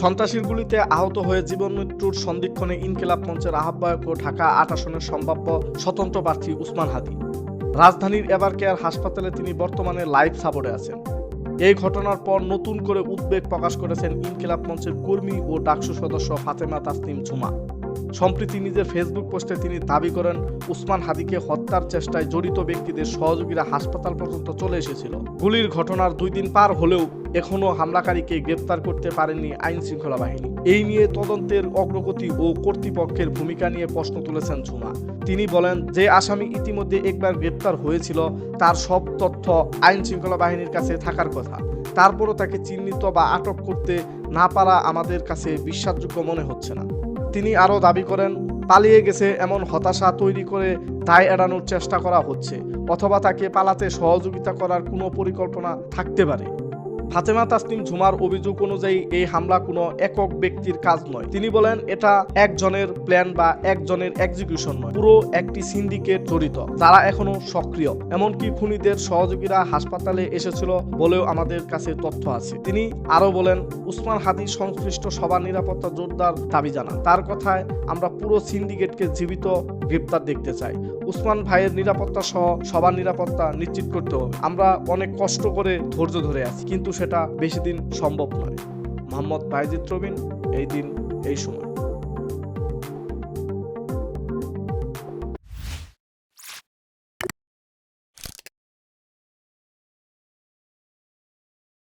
সন্ত্রাসীর গুলিতে আহত হয়ে জীবন মৃত্যুর সন্ধিক্ষণে ইনকিলাব মঞ্চের আহ্বায়ক ও ঢাকা ৮ আসনের সম্ভাব্য স্বতন্ত্র প্রার্থী উসমান হাদি। রাজধানীর এভারকেয়ার হাসপাতালে তিনি বর্তমানে লাইফ সাপোর্টে আছেন। এই ঘটনার পর নতুন করে উদ্বেগ প্রকাশ করেছেন ইনকিলাব মঞ্চের কর্মী ও ডাকসু সদস্য ফাতেমা তাসনিম ঝুমা। সম্প্রতি নিজের ফেসবুক পোস্টে তিনি দাবি করেন, উসমান হাদিকে হত্যার চেষ্টায় জড়িত ব্যক্তিদের সহযোগীরা হাসপাতাল পর্যন্ত চলে এসেছিল। গুলির ঘটনার 2 দিন পার হলেও এখনও হামলাকারীকে গ্রেপ্তার করতে পারেননি আইন শৃঙ্খলা বাহিনী। এই নিয়ে তদন্তের অগ্রগতি ও কর্তৃপক্ষের ভূমিকা নিয়ে প্রশ্ন তুলেছেন ঝুমা। তিনি বলেন, যে আসামি ইতিমধ্যে একবার গ্রেপ্তার হয়েছিল তার সব তথ্য আইন শৃঙ্খলা বাহিনীর কাছে থাকার কথা। তারপরও তাকে চিহ্নিত বা আটক করতে না পারা আমাদের কাছে বিশ্বাসযোগ্য মনে হচ্ছে না। তিনি আরও দাবি করেন, পালিয়ে গেছে এমন হতাশা তৈরি করে দায় এড়ানোর চেষ্টা করা হচ্ছে, অথবা তাকে পালাতে সহযোগিতা করার কোনো পরিকল্পনা থাকতে পারে। ফাতেমা তাসনিম ঝুমার অভিযোগ অনুযায়ী এই হামলা কোনো একক ব্যক্তির কাজ নয়। তিনি বলেন, এটা একজনের প্ল্যান বা একজনের এক্সিকিউশন নয়, পুরো একটি সিন্ডিকেট জড়িত যারা এখনো সক্রিয়। এমনকি খুনিদের সহযোগীরা হাসপাতালে এসেছিল বলেও আমাদের কাছে তথ্য আছে। তিনি আরো বলেন, উসমান হাদি সংশ্লিষ্ট সবার নিরাপত্তা জোরদার দাবি জানান। তার কথায়, আমরা পুরো সিন্ডিকেটকে জীবিত গ্রেপ্তার দেখতে চাই। উসমান ভাইয়ের নিরাপত্তা সহ সবার নিরাপত্তা নিশ্চিত করতে হবে। আমরা অনেক কষ্ট করে ধৈর্য ধরে আছি, কিন্তু সেটা বেশি দিন সম্ভব নয়। মোহাম্মদ বাইজিদ রবিন, এই দিন এই সময়।